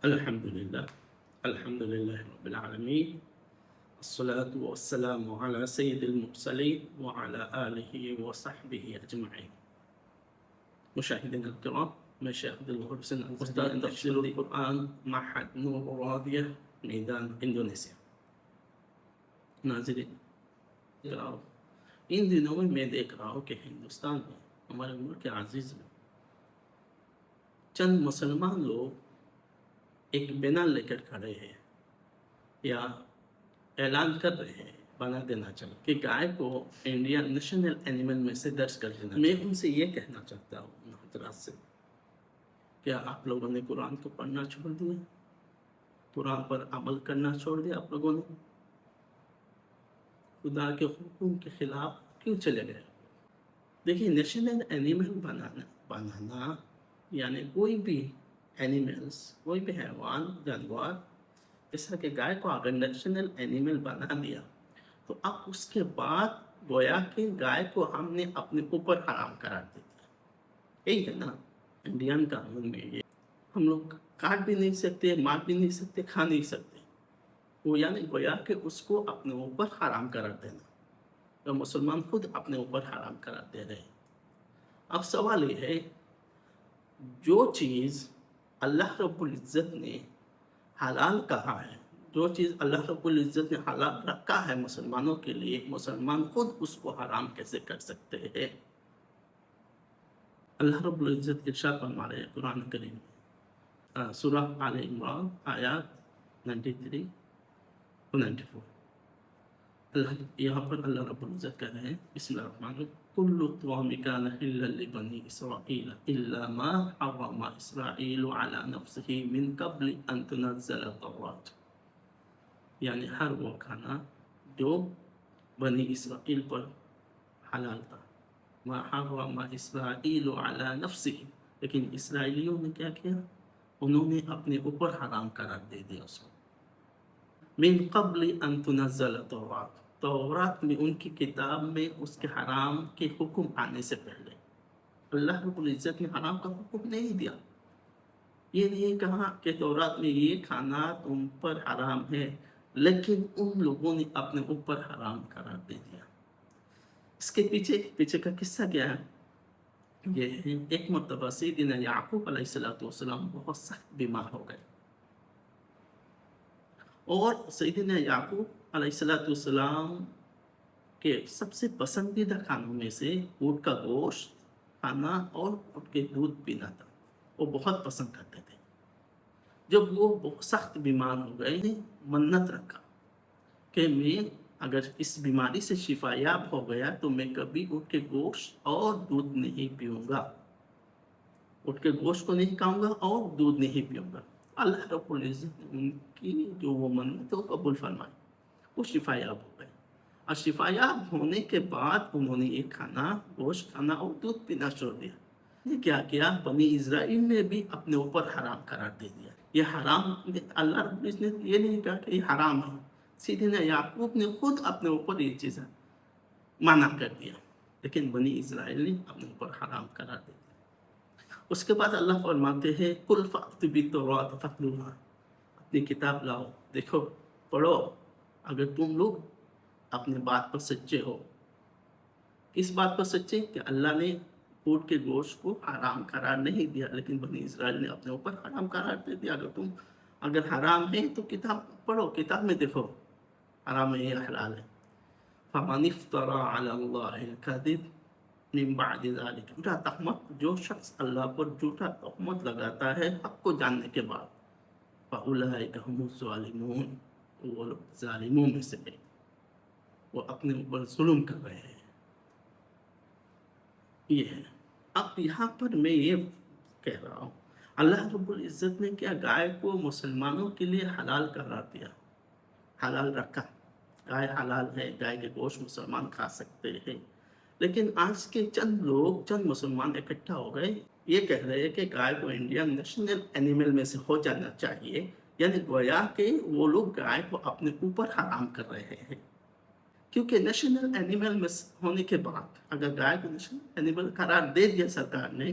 الحمدللہ الحمدللہ رب العالمین الصلاة والسلام على سید المرسلین وعلى آلہ وصحبہ اجمعین. مشاہدین الکرام، میں شیخ عبدالحسن استاد تفسیر القرآن معہد نور الرادیہ میدان انڈونیشیا. ناظرین کرام، ان دنوں میں دیکھ رہا ہوں کہ ہندوستان میں، ہمارے ملک عزیز میں، چند مسلمان لوگ ایک بیان لے کر کھڑے ہیں یا اعلان کر رہے ہیں بنا دینا چاہیے کہ گائے کو انڈیا نیشنل اینیمل میں سے درج کر دینا. میں ان سے یہ کہنا چاہتا ہوں حضرات سے، کیا آپ لوگوں نے قرآن کو پڑھنا چھوڑ دیا؟ قرآن پر عمل کرنا چھوڑ دیا آپ لوگوں نے؟ خدا کے حکم کے خلاف کیوں چلے گئے؟ دیکھیے، نیشنل اینیمل بنانا یعنی کوئی بھی اینیملس، کوئی بھی حیوان، جانور، جیسا کہ گائے کو اگر نیشنل اینیمل بنا دیا تو اب اس کے بعد گویا کہ گائے کو ہم نے اپنے اوپر حرام قرار دے دیا. یہی ہے نا انڈین قانون میں. یہ ہم لوگ کاٹ بھی نہیں سکتے، مار بھی نہیں سکتے، کھا نہیں سکتے. وہ یعنی گویا کہ اس کو اپنے اوپر حرام قرار دینا، تو مسلمان خود اپنے اوپر حرام قرار دے رہے ہیں. اب سوال یہ ہے، جو چیز اللہ رب العزت نے حلال کہا ہے، جو چیز اللہ رب العزت نے حلال رکھا ہے مسلمانوں کے لیے، مسلمان خود اس کو حرام کیسے کر سکتے ہیں؟ اللہ رب العزت ارشاد فرما رہے ہیں قرآن کریم میں، سورہ آل عمران آیات 93 اور 94. یہاں پر اللہ رب العزت کہہ رہے ہیں، بسم اللہ الرحمن الرحیم، کل الطعام کان حلا لبنی اسرائیل الا ما حرم اسرائیل علی نفسہ من قبل ان تنزل التوراۃ. یعنی ہر وہ کھانا جو بنی اسرائیل پر حلال تھا. ما حرم اسرائیل علی نفسہ، لیکن اسرائیلیوں نے کیا کیا؟ انہوں نے اپنے اوپر حرام قرار دے دیا اس کو. من قبل ان تنزل التوراۃ، تورات میں، ان کی کتاب میں اس کے حرام کے حکم آنے سے پہلے اللہ رب العزت نے حرام کا حکم نہیں دیا. یہ نہیں کہا کہ تورات میں یہ کھانا تم پر حرام ہے، لیکن ان لوگوں نے اپنے اوپر حرام قرار دے دیا. اس کے پیچھے کا قصہ کیا ہے؟ یہ ہے، ایک مرتبہ سیدنا یعقوب علیہ السلام بہت سخت بیمار ہو گئے، اور سیدنا یعقوب علیہ السلام کے سب سے پسندیدہ کھانوں میں سے اونٹ کا گوشت کھانا اور اونٹ کے دودھ پینا تھا. وہ بہت پسند کرتے تھے. جب وہ بہت سخت بیمار ہو گئے، منت رکھا کہ میں اگر اس بیماری سے شفا یاب ہو گیا تو میں کبھی اونٹ کے گوشت اور دودھ نہیں پیوں گا، اونٹ کے گوشت کو نہیں کھاؤں گا اور دودھ نہیں پیوں گا. اللہ رب العزت نے ان کی جو وہ منت ہے وہ قبول فرمائی، وہ شفا یاب ہو گئے. اور شفا یاب ہونے کے بعد انہوں نے یہ کھانا، گوشت کھانا اور دودھ پینا چھوڑ دیا. یہ کیا کیا؟ بنی اسرائیل نے بھی اپنے اوپر حرام قرار دے دیا. یہ حرام، اللہ رب العزت نے یہ نہیں کہا کہ یہ حرام ہے، سیدنا یعقوب نے خود اپنے اوپر یہ چیز منع کر دیا، لیکن بنی اسرائیل نے اپنے اوپر حرام قرار دے دیا. اس کے بعد اللہ فرماتے ہیں، قل فأتوا بالتوراۃ فاتلوها، اپنی کتاب لاؤ، دیکھو، پڑھو، اگر تم لوگ اپنے بات پر سچے ہو. اس بات پر سچے کہ اللہ نے اونٹ کے گوشت کو حرام قرار نہیں دیا، لیکن بنی اسرائیل نے اپنے اوپر حرام قرار دے دیا. اگر حرام ہے تو کتاب پڑھو، کتاب میں دیکھو حرام ہے یا حلال ہے. فمن افترى على الله الكذب من بعد ذلك، جھوٹا تہمت، جو شخص اللہ پر جھوٹا تہمت لگاتا ہے حق کو جاننے کے بعد، فاولئک هم الظالمون، وہ لوگ ظالموں میں سے ہیں، وہ اپنے اوپر ظلم کر رہے ہیں. یہ ہے. اب یہاں پر میں یہ کہہ رہا ہوں، اللہ رب العزت نے کیا گائے کو مسلمانوں کے لیے حلال قرار دیا، حلال رکھا. گائے حلال ہے، گائے کے گوشت مسلمان کھا سکتے ہیں. لیکن آج کے چند مسلمان اکٹھا ہو گئے، یہ کہہ رہے ہیں کہ گائے کو انڈین نیشنل اینیمل میں سے ہو جانا چاہیے. یعنی گویا کہ وہ لوگ گائے کو اپنے اوپر حرام کر رہے ہیں، کیونکہ نیشنل اینیمل میں ہونے کے بعد اگر گائے کو نیشنل اینیمل قرار دے دیا سرکار نے،